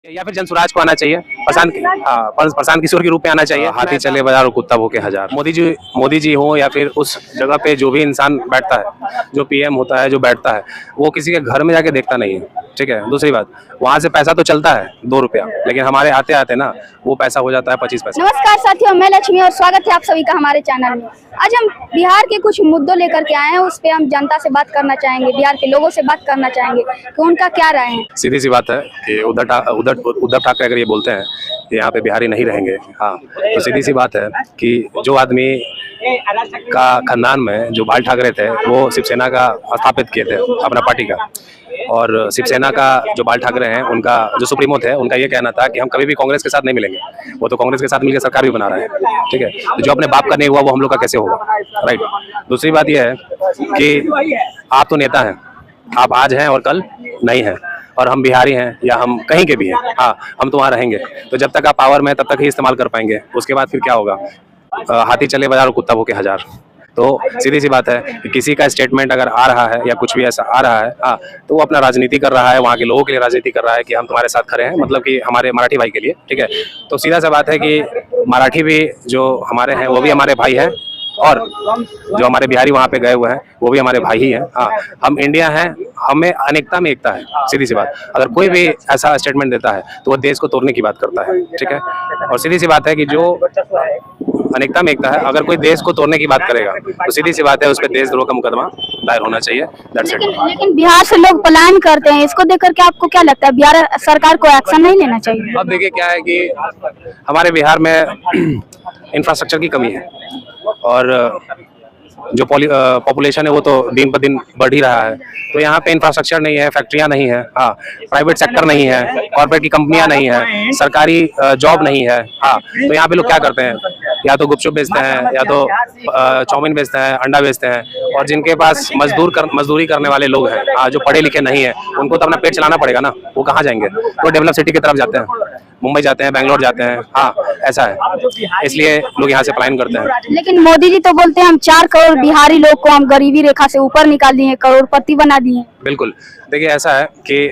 या फिर जनसुराज को आना चाहिए। प्रशांत किशोर के रूप में आना चाहिए। हाथी चले बाजार और कुत्ता भूखे हजार। मोदी जी हो या फिर उस जगह पे जो भी इंसान बैठता है, जो पीएम होता है, जो बैठता है, वो किसी के घर में जाके देखता नहीं है। ठीक है। दूसरी बात, वहां से पैसा तो चलता है 2 रुपया, लेकिन हमारे आते आते ना वो पैसा हो जाता है 25 पैसा। नमस्कार साथियों, मैं लक्ष्मी और स्वागत है आप सभी का हमारे चैनल में। आज हम बिहार के कुछ मुद्दों लेकर के आए हैं, उस पे हम जनता से बात करना चाहेंगे, बिहार के लोगों से बात करना चाहेंगे कि उनका क्या राय है। सीधी सी बात है कि उद्धव ठाकरे अगर ये बोलते हैं कि यहाँ पे बिहारी नहीं रहेंगे, हाँ, तो सीधी सी बात है कि जो आदमी का खानदान में जो बाल ठाकरे थे वो शिवसेना का स्थापित किए थे अपना पार्टी का, और शिवसेना का जो बाल ठाकरे हैं उनका जो सुप्रीमो थे, उनका ये कहना था कि हम कभी भी कांग्रेस के साथ नहीं मिलेंगे। वो तो कांग्रेस के साथ मिलकर सरकार भी बना रहे हैं। ठीक है। तो जो अपने बाप का नहीं हुआ वो हम लोग का कैसे होगा, राइट। दूसरी बात यह है कि आप तो नेता हैं, आप आज हैं और कल नहीं हैं, और हम बिहारी हैं या हम कहीं के भी हैं, हाँ, हम तो वहाँ रहेंगे। तो जब तक आप पावर में तब तक ही इस्तेमाल कर पाएंगे, उसके बाद फिर क्या होगा। हाथी चले बाजार और कुत्ता भूखे हजार। तो सीधी सी बात है कि किसी का स्टेटमेंट अगर आ रहा है या कुछ भी ऐसा आ रहा है, हाँ, तो वो अपना राजनीति कर रहा है, वहाँ के लोगों के लिए राजनीति कर रहा है कि हम तुम्हारे साथ खड़े हैं, मतलब कि हमारे मराठी भाई के लिए। ठीक है। तो सीधा सा बात है कि मराठी भी जो हमारे हैं वो भी हमारे भाई हैं, और जो हमारे बिहारी वहाँ पे गए हुए हैं वो भी हमारे भाई ही हैं। हाँ, हम इंडिया हैं, हमें अनेकता में एकता है। सीधी सी बात, अगर कोई भी ऐसा स्टेटमेंट देता है तो वो देश को तोड़ने की बात करता है। ठीक है। और सीधी सी बात है कि जो अनेकता में एकता है, अगर कोई देश को तोड़ने की बात करेगा तो सीधी सी बात है उस पर देशद्रोह का मुकदमा दायर होना चाहिए। लेकिन बिहार से लोग पलायन करते हैं, इसको देख करके आपको क्या लगता है, बिहार सरकार को एक्शन नहीं लेना चाहिए? अब देखिए क्या है कि हमारे बिहार में इंफ्रास्ट्रक्चर की कमी है, और जो पॉपुलेशन है वो तो दिन ब दिन बढ़ ही रहा है। तो यहाँ पे इंफ्रास्ट्रक्चर नहीं है, फैक्ट्रियाँ नहीं है, हाँ, प्राइवेट सेक्टर नहीं है, कॉर्पोरेट की कंपनियां नहीं है, सरकारी जॉब नहीं है। हाँ, तो यहाँ पे लोग क्या करते हैं, या तो गुपचुप बेचते हैं, या तो चाउमीन बेचते हैं, अंडा बेचते हैं। और जिनके पास मजदूरी करने वाले लोग हैं, हाँ, जो पढ़े लिखे नहीं है, उनको तो अपना पेट चलाना पड़ेगा ना, वो कहाँ जाएंगे? वो डेवलप सिटी की तरफ जाते हैं, मुंबई जाते हैं, बेंगलोर जाते हैं। हाँ, ऐसा है, इसलिए लोग यहाँ से पलायन करते हैं। लेकिन मोदी जी तो बोलते हैं हम 4 करोड़ बिहारी लोग को हम गरीबी रेखा से ऊपर निकाल दिए, करोड़पति बना दिए। बिल्कुल। देखिए ऐसा है कि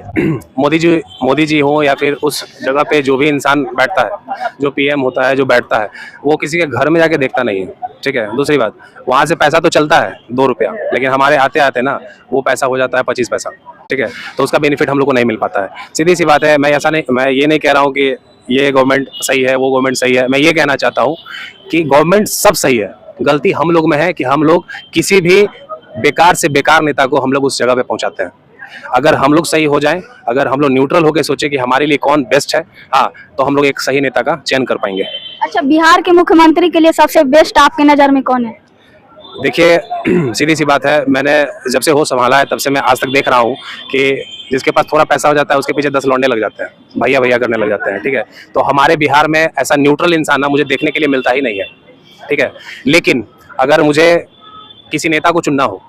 मोदी जी हो या फिर उस जगह पे जो भी इंसान बैठता है, जो पीएम होता है, जो बैठता है, वो किसी के घर में जाके देखता नहीं है। ठीक है। दूसरी बात, वहाँ से पैसा तो चलता है 2 रुपया, लेकिन हमारे आते आते ना वो पैसा हो जाता है 25 पैसा। ठीक है। तो उसका बेनिफिट हम लोग को नहीं मिल पाता है। सीधी सी बात है। मैं ये नहीं कह रहा हूँ कि ये गवर्नमेंट सही है, वो गवर्नमेंट सही है। मैं ये कहना चाहता हूँ कि गवर्नमेंट सब सही है, गलती हम लोग में है कि हम लोग किसी भी बेकार से बेकार नेता को हम लोग उस जगह पे पहुंचाते हैं। अगर हम लोग सही हो जाएं, अगर हम लोग न्यूट्रल होकर सोचे कि हमारे लिए कौन बेस्ट है, हाँ, तो हम लोग एक सही नेता का चयन कर पाएंगे। अच्छा, बिहार के मुख्यमंत्री के लिए सबसे बेस्ट आपके नज़र में कौन है? देखिए सीधी सी बात है, मैंने जब से होश संभाला है तब से मैं आज तक देख रहा हूँ कि जिसके पास थोड़ा पैसा हो जाता है उसके पीछे 10 लौंडे लग जाते हैं, भैया भैया करने लग जाते हैं। ठीक है। तो हमारे बिहार में ऐसा न्यूट्रल इंसान ना मुझे देखने के लिए मिलता ही नहीं है। ठीक है। लेकिन अगर मुझे किसी नेता को चुनना हो,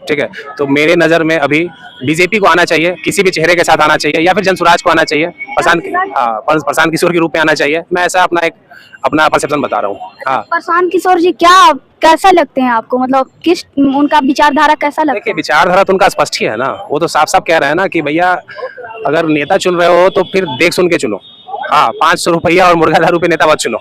ठीक है, तो मेरे नज़र में अभी बीजेपी को आना चाहिए, किसी भी चेहरे के साथ आना चाहिए, या फिर जनसुराज को आना चाहिए, प्रशांत किशोर के रूप में आना चाहिए। मैं ऐसा अपना परसेप्शन बता रहा हूँ। हाँ, प्रशांत किशोर जी कैसा लगते हैं आपको, मतलब किस उनका विचारधारा कैसा लगता है? देखिए विचारधारा तो उनका स्पष्ट ही है ना, वो तो साफ साफ कह रहे हैं ना कि भैया अगर नेता चुन रहे हो तो फिर देख सुन के चुनो। हाँ, 500 रुपया और मुर्गा दारू पे नेता मत चुनो।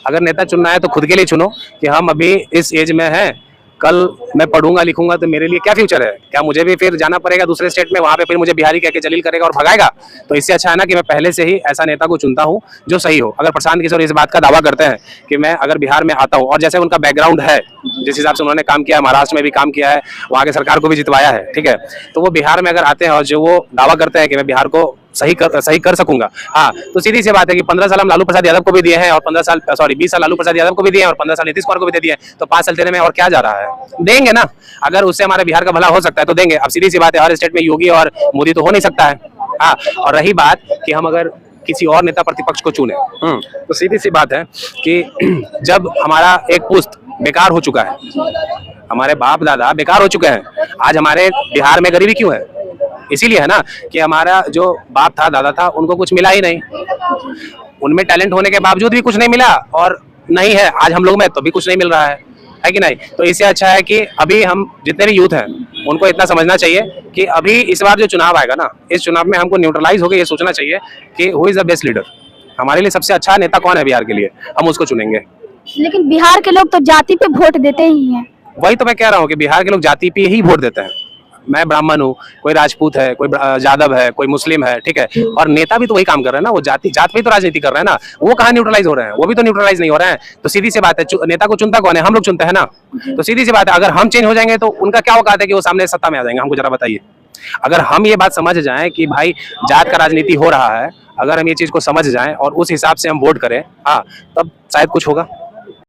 अगर नेता चुनना है तो खुद के लिए चुनो कि हम अभी इस एज में हैं, कल मैं पढ़ूंगा लिखूंगा तो मेरे लिए क्या फ्यूचर है, क्या मुझे भी फिर जाना पड़ेगा दूसरे स्टेट में, वहां पे फिर मुझे बिहारी कह के जलील करेगा और भगाएगा। तो इससे अच्छा है ना कि मैं पहले से ही ऐसा नेता को चुनता हूं जो सही हो। अगर प्रशांत किशोर इस बात का दावा करते हैं कि मैं अगर बिहार में आता हूं, और जैसे उनका बैकग्राउंड है, जिस हिसाब से उन्होंने काम किया है, महाराष्ट्र में भी काम किया है, वहाँ के सरकार को भी जितवाया है, ठीक है, तो वो बिहार में अगर आते हैं और जो वो दावा करते हैं कि मैं बिहार को सही कर सकूंगा, हाँ, तो सीधी सी बात है कि 15 साल हम लालू प्रसाद यादव को भी दिए हैं, और 20 साल लालू प्रसाद यादव को भी दिए हैं, और 15 साल नीतीश कुमार को भी दे दिए, तो 5 साल देने में और क्या जा रहा है, देंगे ना। अगर उससे हमारे बिहार का भला हो सकता है तो देंगे। अब सीधी सी बात है, हर स्टेट में योगी और मोदी तो हो नहीं सकता है। हाँ, और रही बात कि हम अगर किसी और नेता प्रतिपक्ष को चुने, तो सीधी सी बात है कि जब हमारा एक पुश्त बेकार हो चुका है, हमारे बाप दादा बेकार हो चुके हैं, आज हमारे बिहार में गरीबी क्यों है? इसीलिए है ना कि हमारा जो बाप था, दादा था, उनको कुछ मिला ही नहीं। उनमें टैलेंट होने के बावजूद भी कुछ नहीं मिला, और नहीं है आज हम लोग में तो भी कुछ नहीं मिल रहा है कि नहीं। तो इससे अच्छा है कि अभी हम जितने भी यूथ हैं, उनको इतना समझना चाहिए कि अभी इस बार जो चुनाव आएगा ना, इस चुनाव में हमको न्यूट्रलाइज होकर ये सोचना चाहिए कि who is the best leader, हमारे लिए सबसे अच्छा नेता कौन है बिहार के लिए, हम उसको चुनेंगे। लेकिन बिहार के लोग तो जाति पे वोट देते ही हैं। वही तो मैं कह रहा हूँ कि बिहार के लोग जाति पे ही वोट देते हैं। मैं ब्राह्मण हूँ, कोई राजपूत है, कोई यादव है, कोई मुस्लिम है, ठीक है, और नेता भी तो वही काम कर रहे हैं ना, वो जात पे तो राजनीति कर रहे हैं ना, वो कहाँ न्यूट्रलाइज हो रहे हैं, वो भी तो न्यूट्रलाइज नहीं हो रहे हैं। तो सीधी सी बात है, नेता को चुनता कौन है, हम लोग चुनते हैं ना। तो सीधी सी बात है, अगर हम चेंज हो जाएंगे तो उनका क्या औकात है कि वो सामने सत्ता में आ जाएंगे, हमको जरा बताइए। अगर हम ये बात समझ जाएं कि भाई जात का राजनीति हो रहा है, अगर हम ये चीज को समझ जाएं और उस हिसाब से हम वोट करें, हाँ, तब शायद कुछ होगा।